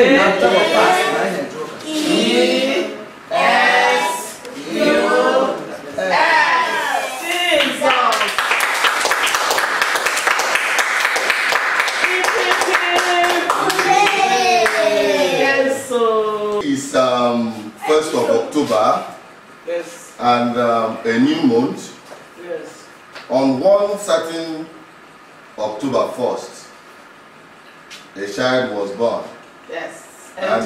It's 1st of October, Yes. and a new month. Yes. On one certain October 1st, a child was born. Yes. And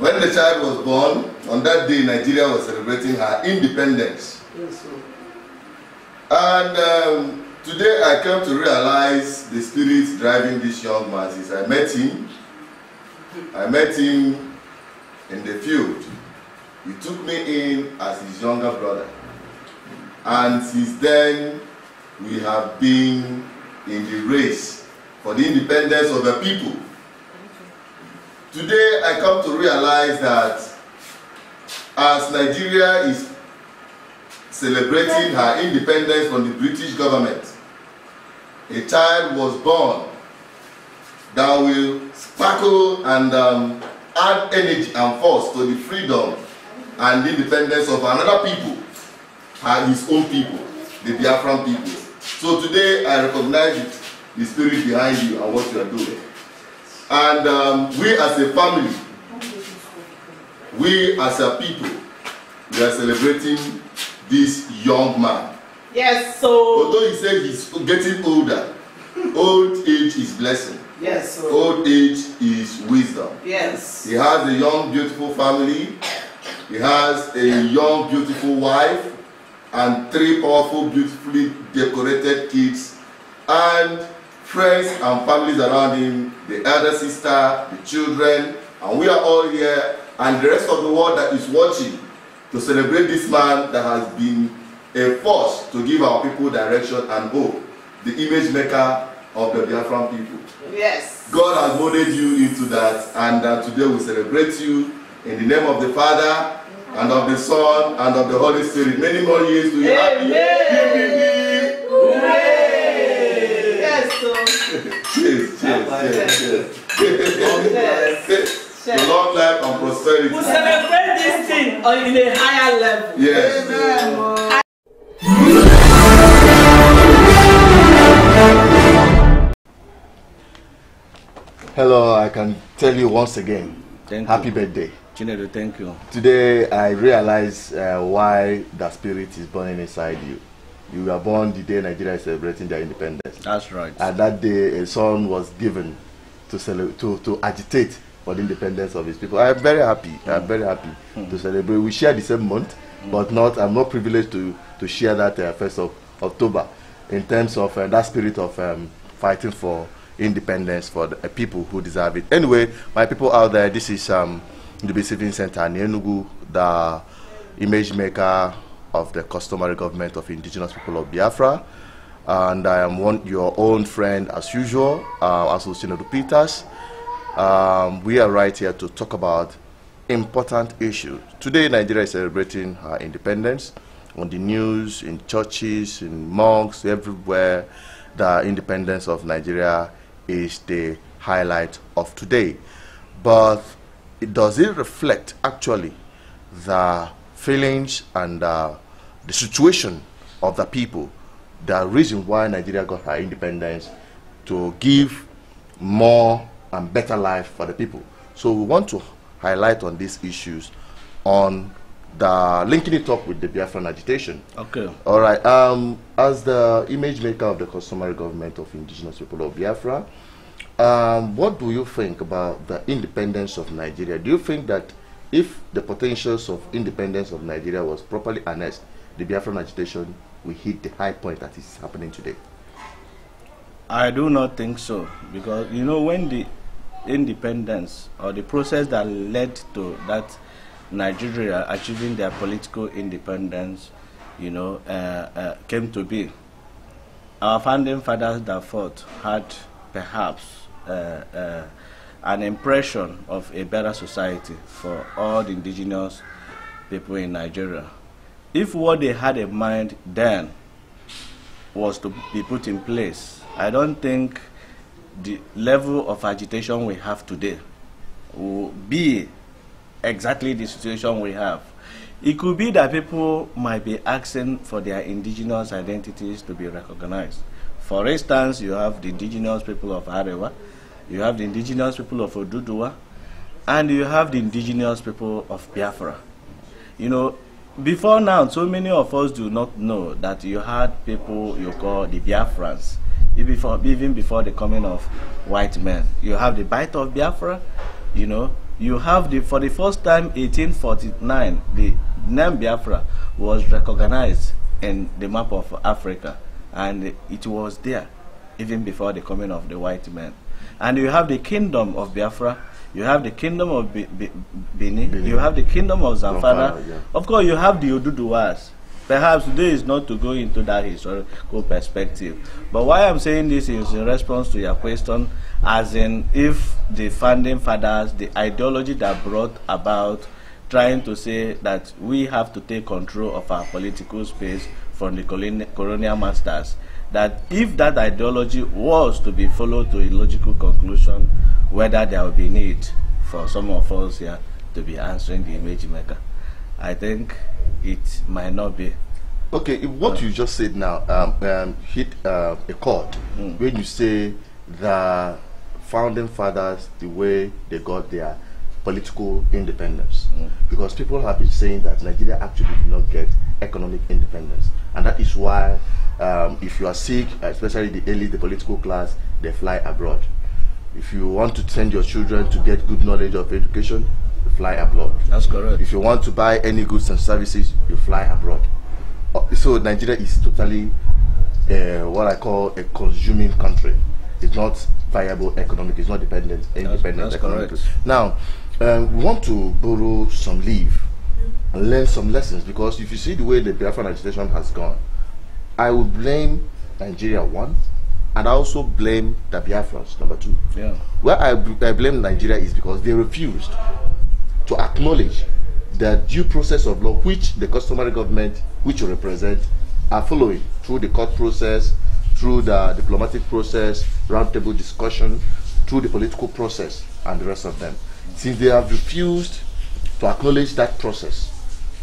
when the child was born, on that day Nigeria was celebrating her independence. Yes, sir. And today I came to realize the spirit driving this young man. Since I met him in the field. He took me in as his younger brother. And since then, we have been in the race for the independence of the people. Today, I come to realize that as Nigeria is celebrating her independence from the British government, a child was born that will sparkle and add energy and force to the freedom and independence of another people, his own people, the Biafran people. So today I recognize the spirit behind you and what you are doing. And we as a family, we as a people, we are celebrating this young man. Yes, so although he said he's getting older, old age is blessing. yes, so Old age is wisdom. yes. He has a young, beautiful family. He has a young, beautiful wife and 3 powerful, beautifully decorated kids and friends and families around him, the elder sister, the children, and we are all here and the rest of the world that is watching to celebrate this man that has been a force to give our people direction and hope, the image maker of the Biafran people. Yes. God has molded you into that, and today we celebrate you in the name of the Father, and of the Son, and of the Holy Spirit. Many more years to you. Amen. Yes, so Cheers. To long life and prosperity. we celebrate this thing in a higher level. Yes. Amen. Hello, I can tell you once again, happy birthday. Chinedu, thank you. Today I realize why the spirit is burning inside you. You were born the day Nigeria is celebrating their independence. That's right. And that day a son was given to agitate for the independence of his people. I am very happy. I am very happy to celebrate. We share the same month, but I'm not privileged to share that 1st of October in terms of that spirit of fighting for independence for the people who deserve it. Anyway, my people out there, this is the Receiving Center in Enugu, the image maker of the customary government of indigenous people of Biafra. And I am your own friend as usual, Chinedu Peters. We are right here to talk about important issues. Today, Nigeria is celebrating her independence. On the news, in churches, in mosques, everywhere, the independence of Nigeria is the highlight of today. But does it reflect actually the feelings and the situation of the people, the reason why Nigeria got her independence, to give more and better life for the people? So we want to highlight on these issues, on the linking it up with the Biafran agitation. Okay. All right. As the image maker of the customary government of indigenous people of Biafra, what do you think about the independence of Nigeria? Do you think that if the potentials of independence of Nigeria was properly harnessed, the Biafran agitation will hit the high point that is happening today? I do not think so, because you know, when the independence or the process that led to that Nigeria achieving their political independence, you know, came to be, our founding fathers that fought had perhaps an impression of a better society for all the indigenous people in Nigeria. If what they had in mind then was to be put in place, I don't think the level of agitation we have today will be exactly the situation we have. It could be that people might be asking for their indigenous identities to be recognized. For instance, you have the indigenous people of Arewa, you have the indigenous people of Oduduwa, and you have the indigenous people of Biafra. You know, before now, so many of us do not know that you had people you call the Biafrans, even before the coming of white men. You have the Bite of Biafra, you know. You have for the first time, 1849, the name Biafra was recognized in the map of Africa, and it was there even before the coming of the white men. And you have the kingdom of Biafra, you have the kingdom of Benin, you have the kingdom of Zamfara. Yeah. Of course, you have the Oduduwas. Perhaps today is not to go into that historical perspective. But why I'm saying this is in response to your question, as in if the founding fathers, the ideology that brought about trying to say that we have to take control of our political space from the colonial masters, that if that ideology was to be followed to a logical conclusion, whether there will be need for some of us here to be answering the image maker, I think it might not be. Okay, what you just said now hit a chord when you say the founding fathers, the way they got their political independence. Because people have been saying that Nigeria actually did not get economic independence. And that is why if you are sick, especially the political class, they fly abroad. If you want to send your children to get good knowledge of education, you fly abroad. That's correct. If you want to buy any goods and services, you fly abroad. So Nigeria is totally what I call a consuming country. It's not viable economic, it's not independent economically. Now, we want to borrow some leave and learn some lessons, because if you see the way the Biafran agitation has gone, I will blame Nigeria, one, and I also blame the Biafrans, number two. Yeah. Where I blame Nigeria is because they refused to acknowledge the due process of law which the customary government which you represent are following through the court process, through the diplomatic process, roundtable discussion, through the political process, and the rest of them. Since they have refused to acknowledge that process,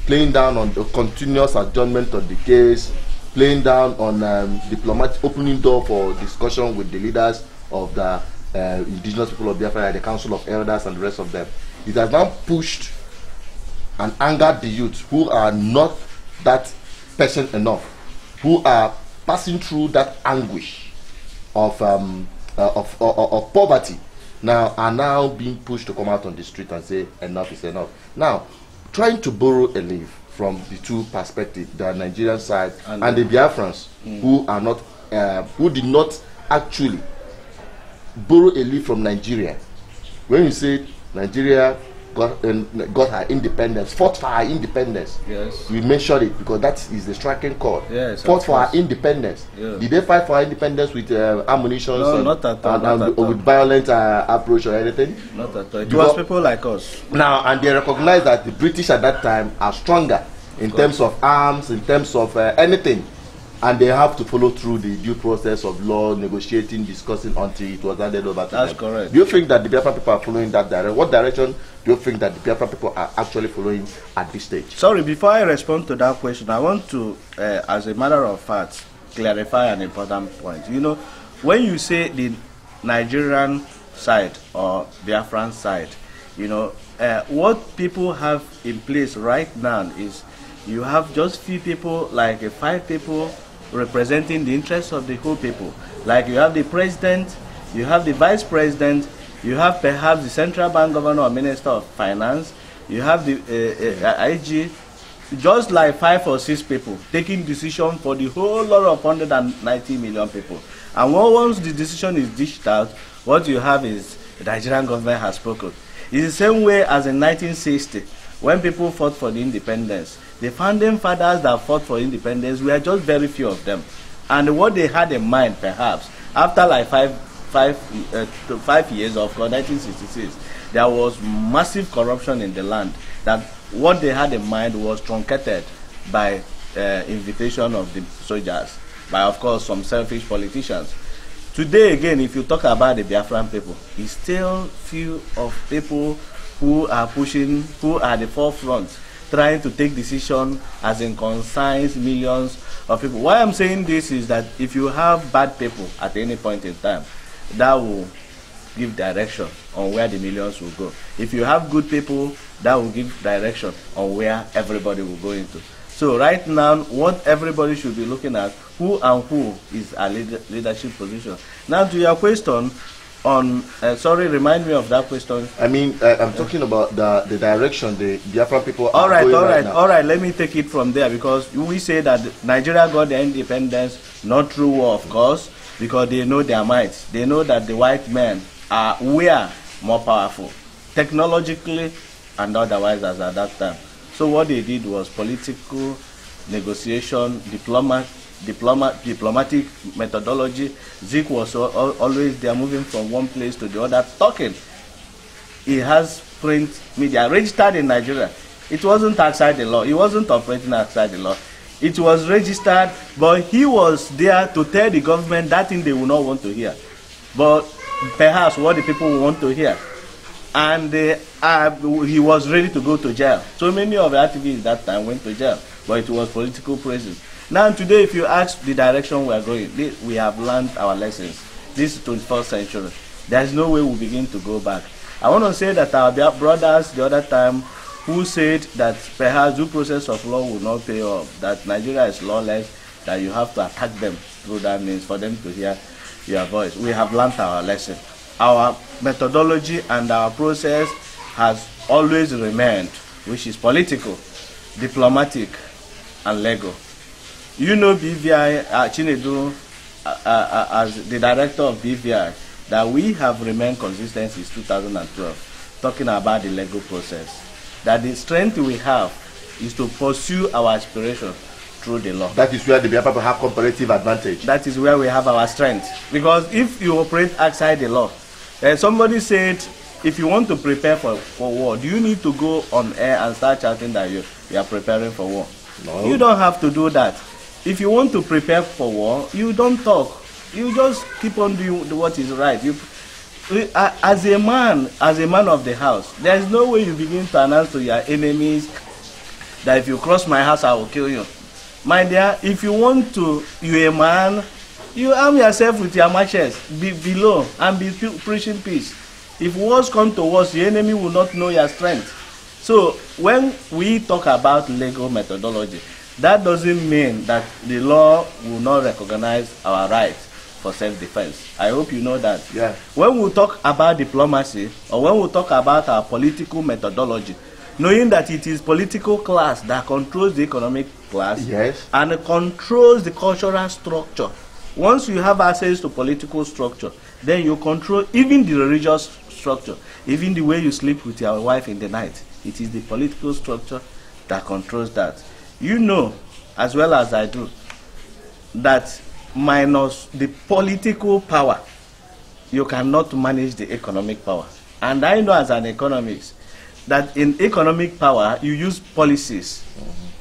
playing down on the continuous adjournment of the case, playing down on diplomatic opening door for discussion with the leaders of the indigenous people of Biafra, the Council of Elders, and the rest of them, it has now pushed and angered the youth who are not that patient enough, who are passing through that anguish of poverty, are now being pushed to come out on the street and say enough is enough. Now, trying to borrow a leaf from the two perspectives, the Nigerian side and the Biafrans, who are not, who did not actually borrow a leaf from Nigeria. When you say Nigeria got her independence, fought for her independence. Yes. We mentioned it because that is the striking chord. Yes, fought for her independence. Yes. Did they fight for her independence with ammunition? No, not at all. With violent approach or anything? Not at all. It was people like us. Now, and they recognize that the British at that time are stronger in terms of arms, in terms of anything. And they have to follow through the due process of law, negotiating, discussing until it was handed over to them. That's correct. Do you think that the Biafran people are following that direction? What direction do you think that the Biafran people are actually following at this stage? Sorry, before I respond to that question, I want to, as a matter of fact, clarify an important point. You know, when you say the Nigerian side or Biafran side, you know, what people have in place right now is you have just few people, like 5 people, representing the interests of the whole people. Like you have the president, you have the vice president, you have perhaps the central bank governor or minister of finance, you have the IG, just like 5 or 6 people taking decision for the whole lot of 190 million people. And once the decision is dished out, what you have is the Nigerian government has spoken. It's the same way as in 1960, when people fought for the independence. The founding fathers that fought for independence were just very few of them. And what they had in mind, perhaps, after like 5 years of 1966, there was massive corruption in the land. That what they had in mind was truncated by invitation of the soldiers, by, of course, some selfish politicians. Today again, if you talk about the Biafran people, it's still few of people who are pushing, who are the forefront, trying to take decision as in concerns millions of people. Why I'm saying this is that if you have bad people at any point in time, that will give direction on where the millions will go. If you have good people, that will give direction on where everybody will go into. So right now, what everybody should be looking at, who is a leadership position. Now to your question on, sorry, remind me of that question. I mean, I'm talking about the direction the Biafran people all are right, going all right right, now. all right. Let me take it from there, because we say that Nigeria got their independence not through war, of course, because they know their might. They know that the white men were more powerful, technologically and otherwise as at that time. So what they did was political negotiation, diplomatic methodology. Zeke was always there, moving from one place to the other, talking. He has print media registered in Nigeria. It wasn't outside the law. He wasn't operating outside the law. It was registered, but he was there to tell the government that thing they will not want to hear, but perhaps what the people will want to hear. And he was ready to go to jail. So many of the activists that time went to jail, but it was political pressure. Now today, if you ask the direction we are going, we have learned our lessons. This is 21st century. There is no way we begin to go back. I want to say that our brothers the other time who said that perhaps due process of law will not pay off, that Nigeria is lawless, that you have to attack them through that means for them to hear your voice. We have learned our lesson. Our methodology and our process has always remained, which is political, diplomatic, and legal. You know BVI, Chinedu, as the director of BVI, that we have remained consistent since 2012, talking about the legal process. That the strength we have is to pursue our aspiration through the law. That is where the Biafran people have comparative advantage. That is where we have our strength. Because if you operate outside the law, somebody said, if you want to prepare for war, do you need to go on air and start shouting that you are preparing for war? No. You don't have to do that. If you want to prepare for war, you don't talk. You just keep on doing what is right. As a man of the house, there is no way you begin to announce to your enemies that if you cross my house, I will kill you. My dear, if you want to, you're a man, you arm yourself with your matches below and be preaching peace. If wars come to wars, the enemy will not know your strength. So when we talk about legal methodology, that doesn't mean that the law will not recognize our rights for self-defense. I hope you know that. Yeah. When we talk about diplomacy, or when we talk about our political methodology, knowing that it is political class that controls the economic class, yes, and controls the cultural structure. Once you have access to political structure, then you control even the religious structure, even the way you sleep with your wife in the night. It is the political structure that controls that. You know, as well as I do, that minus the political power, you cannot manage the economic power. And I know as an economist, that in economic power, you use policies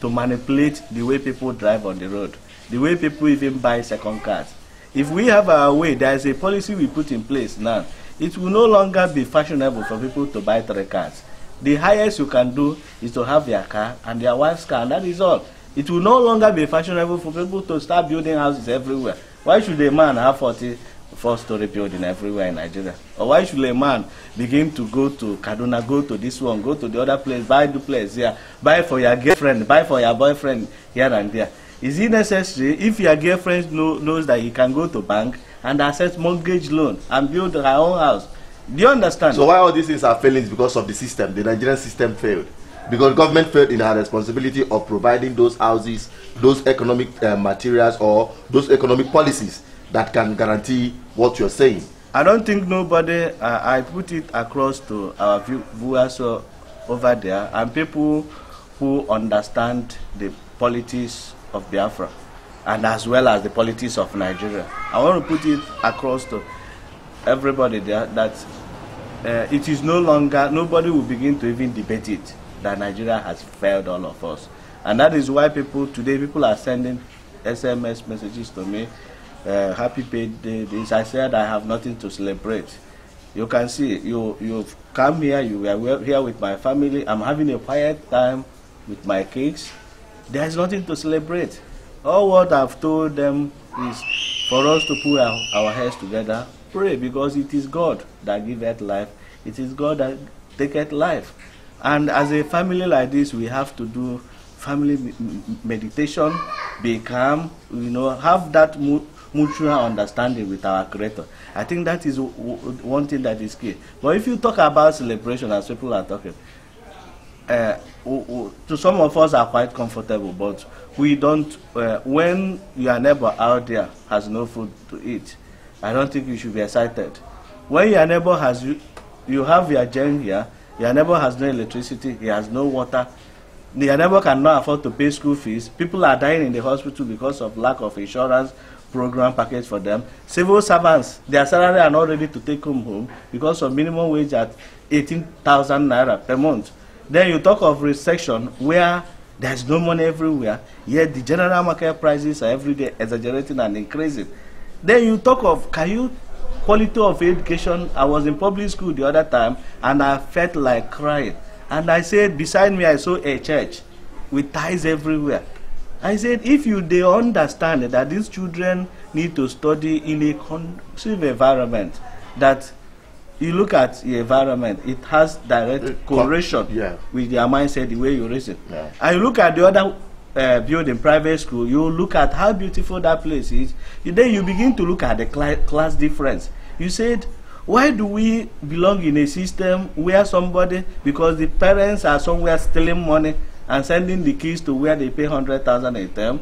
to manipulate the way people drive on the road, the way people even buy second cars. If we have our way, there is a policy we put in place now. It will no longer be fashionable for people to buy 3 cars. The highest you can do is to have your car and your wife's car, and that is all. It will no longer be fashionable for people to start building houses everywhere. Why should a man have 44-story building everywhere in Nigeria? Or why should a man begin to go to Kaduna, go to this one, go to the other place, buy duplex here, buy for your girlfriend, buy for your boyfriend here and there? Is it necessary if your girlfriend knows that he can go to bank and access mortgage loan and build her own house? Do you understand? So why all these things are failing? Because of the system. The Nigerian system failed. Because government failed in our responsibility of providing those houses, those economic materials, or those economic policies that can guarantee what you're saying. I don't think nobody, I put it across to our viewers over there, and people who understand the politics of Biafra, and as well as the politics of Nigeria. I want to put it across to everybody there that it is no longer, nobody will begin to even debate it, that Nigeria has failed all of us. And that is why people are sending SMS messages to me happy birthday, this. I said I have nothing to celebrate. You can see, you've come here, you were here with my family, I'm having a quiet time with my cakes. There's nothing to celebrate. All what I've told them is for us to put our heads together, pray, because it is God that giveth life. It is God that taketh life. And as a family like this, we have to do family meditation, be calm, have that mutual understanding with our Creator. I think that is one thing that is key. But if you talk about celebration, as people are talking, to some of us are quite comfortable, but we don't. When your neighbor out there has no food to eat, I don't think you should be excited. When your neighbor has, you have your gen here, your neighbor has no electricity, he has no water, your neighbor cannot afford to pay school fees, people are dying in the hospital because of lack of insurance program package for them. Civil servants, their salary are not ready to take them home because of minimum wage at 18,000 naira per month. Then you talk of recession where there's no money everywhere, yet the general market prices are every day exaggerating and increasing. Then you talk of quality of education. I was in public school the other time and I felt like crying. And I said, beside me I saw a church with ties everywhere. I said, if they understand that these children need to study in a conducive environment, that you look at the environment, it has direct correlation with their mindset, the way you raise it. Yeah. And you look at the other building, private school, you look at how beautiful that place is. Then you begin to look at the class difference. You said, why do we belong in a system where somebody, because the parents are somewhere stealing money and sending the kids to where they pay 100,000 a term,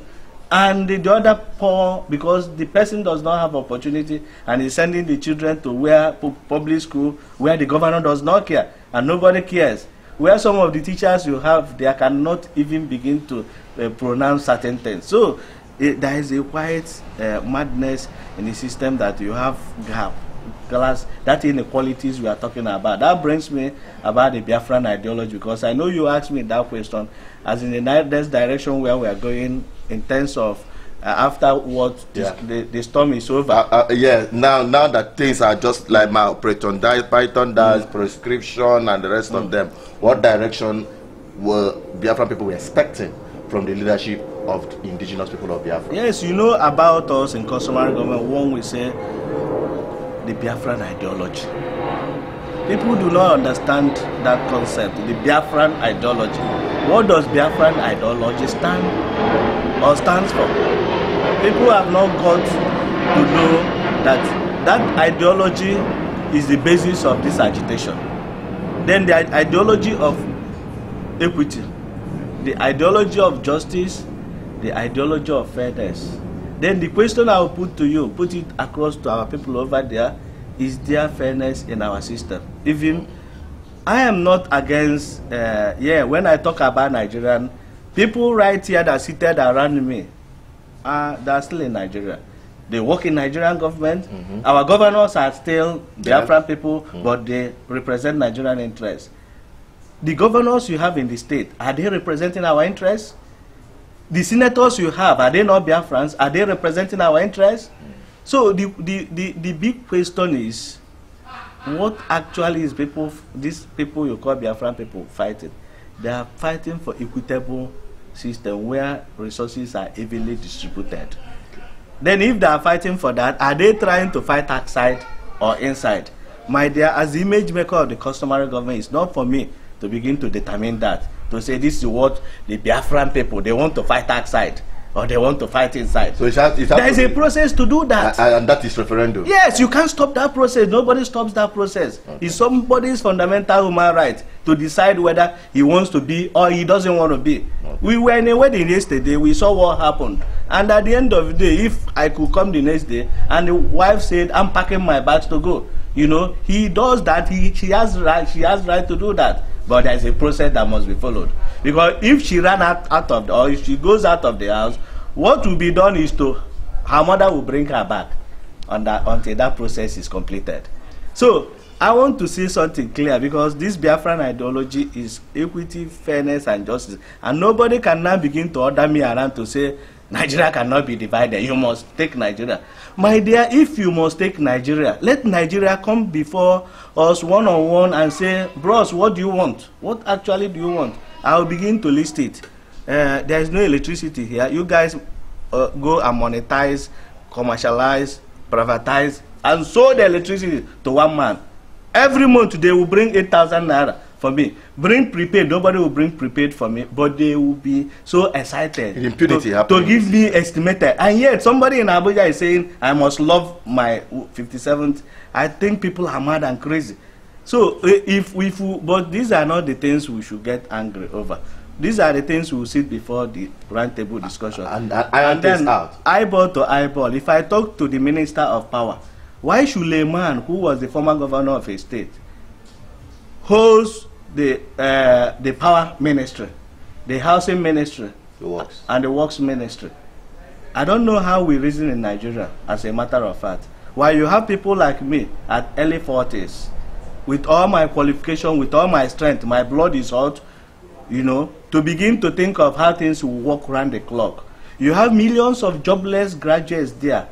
and the other poor because the person does not have opportunity and is sending the children to where public school where the governor does not care and nobody cares, where some of the teachers you have, they cannot even begin to pronounce certain things. So there is a quiet madness in the system that you have class, that inequalities we are talking about. That brings me about the Biafran ideology, because I know you asked me that question as in the next direction where we are going in terms of after what the storm is over. Now that things are just like my Python does, prescription and the rest of them, what direction were Biafran people were expecting from the leadership of the indigenous people of Biafra? Yes, you know about us in customary government, one we say the Biafran ideology. People do not understand that concept, the Biafran ideology. What does Biafran ideology stands for? People have not got to know that that ideology is the basis of this agitation. Then the ideology of equity, the ideology of justice, the ideology of fairness. Then the question I will put to you, put it across to our people over there, is there fairness in our system? Even I am not against, when I talk about Nigerian, people right here that seated around me, they are still in Nigeria. They work in Nigerian government. Our governors are still Biafran people, but they represent Nigerian interests. The governors you have in the state, are they representing our interests? The senators you have, are they not Biafrans? Are they representing our interests? So the big question is, what actually is these people you call Biafran people fighting? They are fighting for equitable system where resources are evenly distributed. Then if they are fighting for that, are they trying to fight outside or inside? My dear, as the image maker of the customary government, it's not for me to begin to determine that, to say this is what the Biafran people, they want to fight outside or they want to fight inside. So there is a process to do that. And that is referendum. Yes, you can't stop that process. Nobody stops that process. Okay. It's somebody's fundamental human right to decide whether he wants to be or he doesn't want to be. Okay. We were in a wedding yesterday. We saw what happened. And at the end of the day, if I could come the next day and the wife said, I'm packing my bags to go, you know, he does that. She has right to do that. But there is a process that must be followed. Because if she ran out of or if she goes out of the house, what will be done is her mother will bring her back until that process is completed. So I want to say something clear, because this Biafran ideology is equity, fairness, and justice. And nobody can now begin to order me around to say, Nigeria cannot be divided. You must take Nigeria. My dear, if you must take Nigeria, let Nigeria come before us one-on-one and say, bros, what do you want? What actually do you want? I'll begin to list it. There is no electricity here. You guys go and monetize, commercialize, privatize, and sold the electricity to one man. Every month they will bring 8,000 naira for me. Bring prepaid, nobody will bring prepaid for me, but they will be so excited to give me estimated. And yet somebody in Abuja is saying, I must love my 57th. I think people are mad and crazy. So but these are not the things we should get angry over. These are the things we will sit before the round table discussion. And then out. Eyeball to eyeball. If I talk to the Minister of Power, why should a man who was the former governor of a state holds the power ministry, the housing ministry, and the works ministry? I don't know how we reason in Nigeria, as a matter of fact. While you have people like me at early 40s, with all my qualification, with all my strength, my blood is hot, you know, to begin to think of how things will work around the clock. You have millions of jobless graduates there,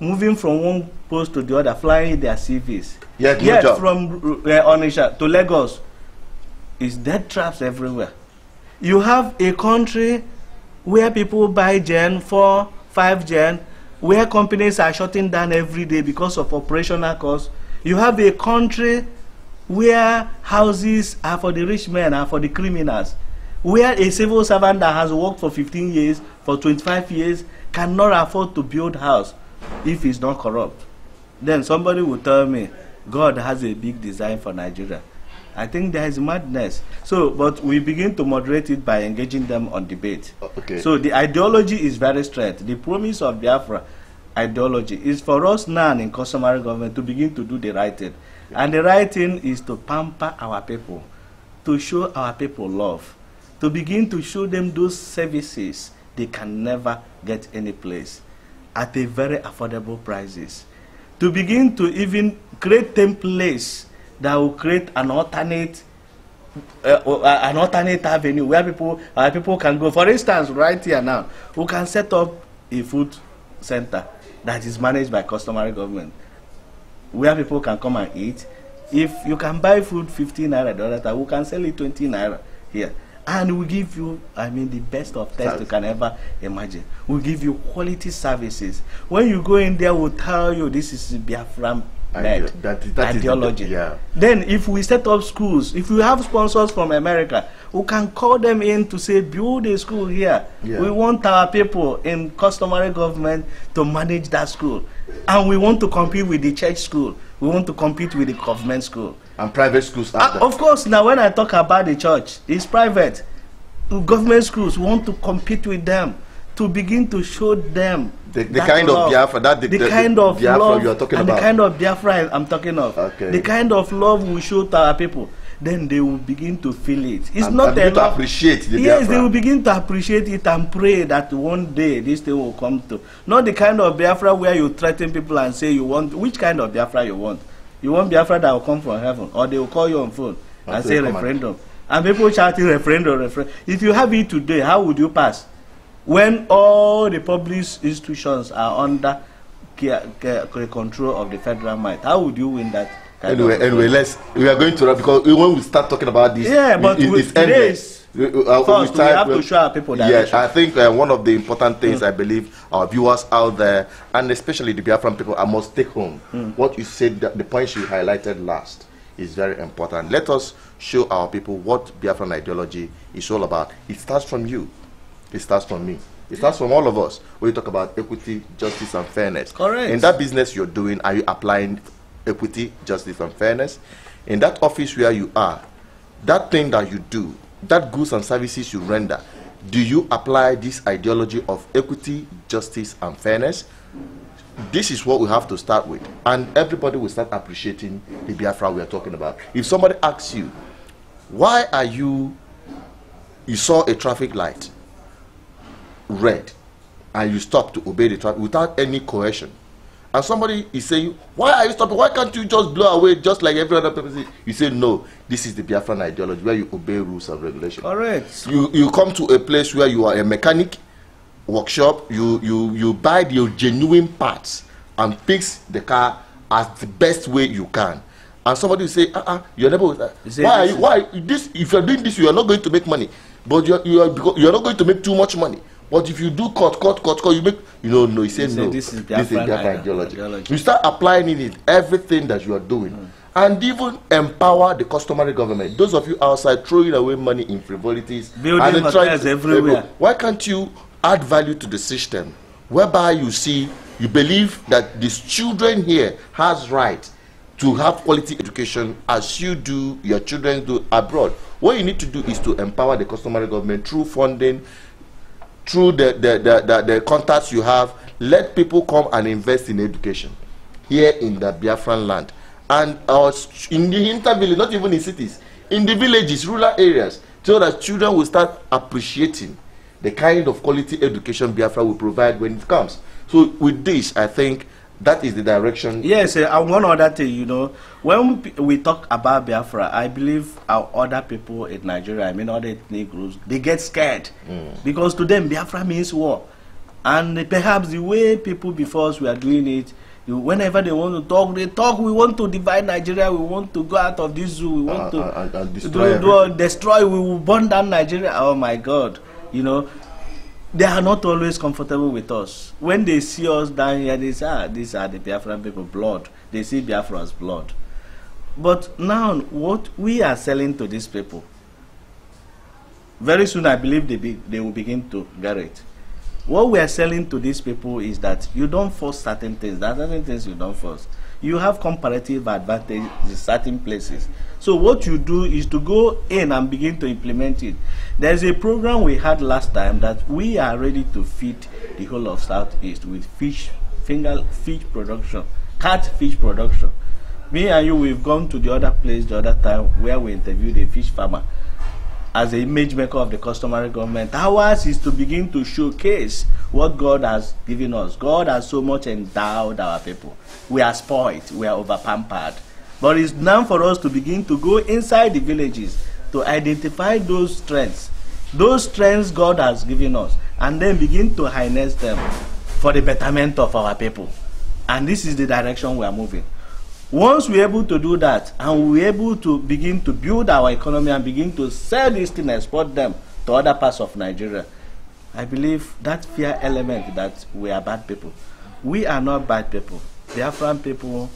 moving from one post to the other, flying their CVs. Yet from Onitsha to Lagos, is death traps everywhere. You have a country where people buy Gen 4, 5 Gen, where companies are shutting down every day because of operational costs. You have a country where houses are for the rich men and for the criminals, where a civil servant that has worked for 15 years, for 25 years, cannot afford to build a house if he's not corrupt. Then somebody will tell me, God has a big design for Nigeria. I think there is madness. So, but we begin to moderate it by engaging them on debate. Okay. So the ideology is very straight. The promise of Biafra ideology is for us now in customary government to begin to do the right thing. And the right thing is to pamper our people, to show our people love, to begin to show them those services they can never get any place at a very affordable prices, to begin to even create templates that will create an alternate avenue where people can go. For instance, right here now, we can set up a food center that is managed by customary government, where people can come and eat. If you can buy food 15 naira the other time, we can sell it 20 naira here. And we give you, I mean, the best of tests you can ever imagine. We give you quality services. When you go in there, we'll tell you this is Biafran ideology. Yeah. Then if we set up schools, if we have sponsors from America, we can call them in to say, build a school here. Yeah. We want our people in customary government to manage that school. And we want to compete with the church school. We want to compete with the government school. And private schools. Of course, now when I talk about the church, it's private. Government schools want to compete with them, to begin to show them the kind of Biafra, the kind of Biafra love you are talking and about. the kind of Biafra I'm talking of. Okay. The kind of love we show to our people. Then they will begin to feel it. It's and not enough to appreciate the Yes, Biafra. They will begin to appreciate it and pray that one day this thing will come to. Not the kind of Biafra where you threaten people and say you want, which kind of Biafra you want? You want Biafra that will come from heaven, or they will call you on phone and say referendum. And people shouting referendum. If you have it today, how would you pass? When all the public institutions are under control of the federal might, how would you win that? Anyway, we are going to, because when we start talking about this, but it's endless. First, we have to show our people that. Yes, I think one of the important things I believe our viewers out there, and especially the Biafran people, I must take home. What you said, the points you highlighted last, is very important. Let us show our people what Biafran ideology is all about. It starts from you. It starts from me. It starts from all of us. When you talk about equity, justice, and fairness. Correct. In that business you're doing, are you applying equity, justice, and fairness? In that office where you are, that thing that you do, that goods and services you render, do you apply this ideology of equity, justice, and fairness? This is what we have to start with, and everybody will start appreciating the Biafra we are talking about. If somebody asks you, why are you saw a traffic light red and you stop to obey the traffic without any coercion, and somebody is saying, why are you stopping? Why can't you just blow away just like every other person? You say, no, this is the Biafran ideology where you obey rules and regulations. Correct. You come to a place where you are a mechanic, workshop, you buy the genuine parts and fix the car as the best way you can. And somebody will say, you're never. Why this? If you're doing this, you are not going to make money. But you're not going to make too much money. But if you do cut, you make. No. He said no. This is Biafran ideology. You start applying it in everything that you are doing, and even empower the customary government. Those of you outside throwing away money in frivolities, building hotels everywhere. Why can't you add value to the system, whereby you believe that these children here has right to have quality education as your children do abroad? What you need to do is to empower the customary government through funding, through the contacts you have. Let people come and invest in education here in the Biafran land, and in the intervillage, not even in cities, in the villages, rural areas, so that children will start appreciating the kind of quality education Biafra will provide when it comes. So with this, I think that is the direction. Yes, and one other thing, when we talk about Biafra, I believe our other people in Nigeria, other ethnic groups, they get scared because to them Biafra means war, and perhaps the way people before us were doing it, whenever they want to talk, they talk. We want to divide Nigeria. We want to go out of this zoo. We want to destroy. We will burn down Nigeria. Oh my God, They are not always comfortable with us. When they see us down here, they say, these are the Biafran people, blood. They see Biafra as blood. But now, what we are selling to these people, very soon I believe they will begin to get it. What we are selling to these people is that you don't force certain things. There are certain things you don't force. You have comparative advantage in certain places. So what you do is to go in and begin to implement it. There's a program we had last time that we are ready to feed the whole of Southeast with fish production, catfish production. Me and you, we've gone to the other place the other time where we interviewed a fish farmer as an image maker of the customary government. Ours is to begin to showcase what God has given us. God has so much endowed our people. We are spoiled, we are over-pampered. But it's now for us to begin to go inside the villages to identify those strengths God has given us, and then begin to harness them for the betterment of our people. And this is the direction we are moving. Once we're able to do that, and we're able to begin to build our economy and begin to sell these things, export them to other parts of Nigeria, I believe that fear element that we are bad people. We are not bad people. Biafran people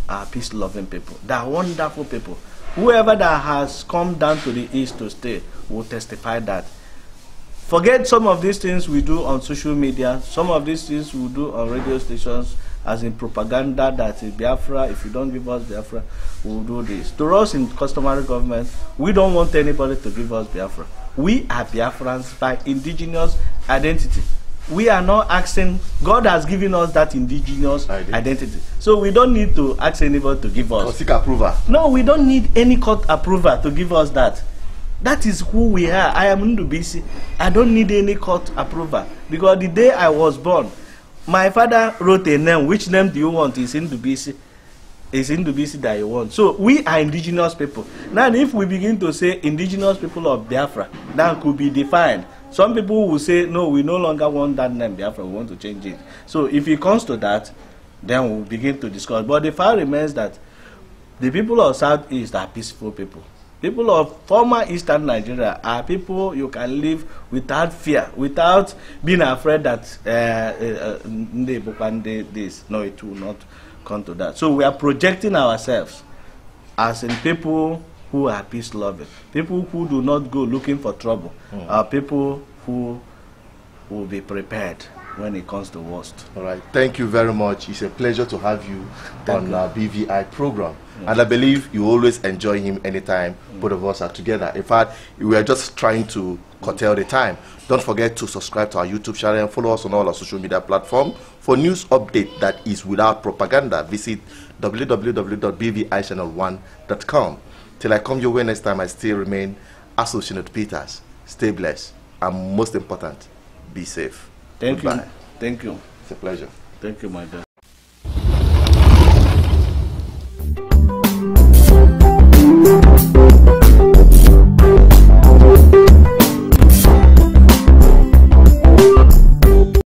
are peace-loving people. They are wonderful people. Whoever that has come down to the east to stay will testify that. Forget some of these things we do on social media, some of these things we do on radio stations, as in propaganda that is Biafra, if you don't give us Biafra, we'll do this. To us in customary government, we don't want anybody to give us Biafra. We are Biafrans by indigenous identity. We are not asking, God has given us that indigenous identity. So we don't need to ask anybody to give us. Or seek approval. No, we don't need any court approval to give us that. That is who we are. I am Ndubisi. I don't need any court approval. Because the day I was born, my father wrote a name. Which name do you want? It's Ndubisi. It's Ndubisi that you want. So we are indigenous people. Now if we begin to say indigenous people of Biafra, that could be defined. Some people will say, no, we no longer want that name Biafra, we want to change it. So if it comes to that, then we'll begin to discuss. But the fact remains that the people of Southeast are peaceful people. People of former Eastern Nigeria are people you can live without fear, without being afraid that this. No, it will not come to that. So we are projecting ourselves as in people who are peace-loving, people who do not go looking for trouble, are people who will be prepared when it comes to worst. All right. Thank you very much. It's a pleasure to have you on our BVI program. And I believe you always enjoy him anytime both of us are together. In fact, we are just trying to curtail the time. Don't forget to subscribe to our YouTube channel and follow us on all our social media platforms. For news update that is without propaganda, visit www.bvichannel1.com. Till I come your way next time, I still remain Associate Peters. Stay blessed. And most important, be safe. Thank you. Thank you. It's a pleasure. Thank you, my dear.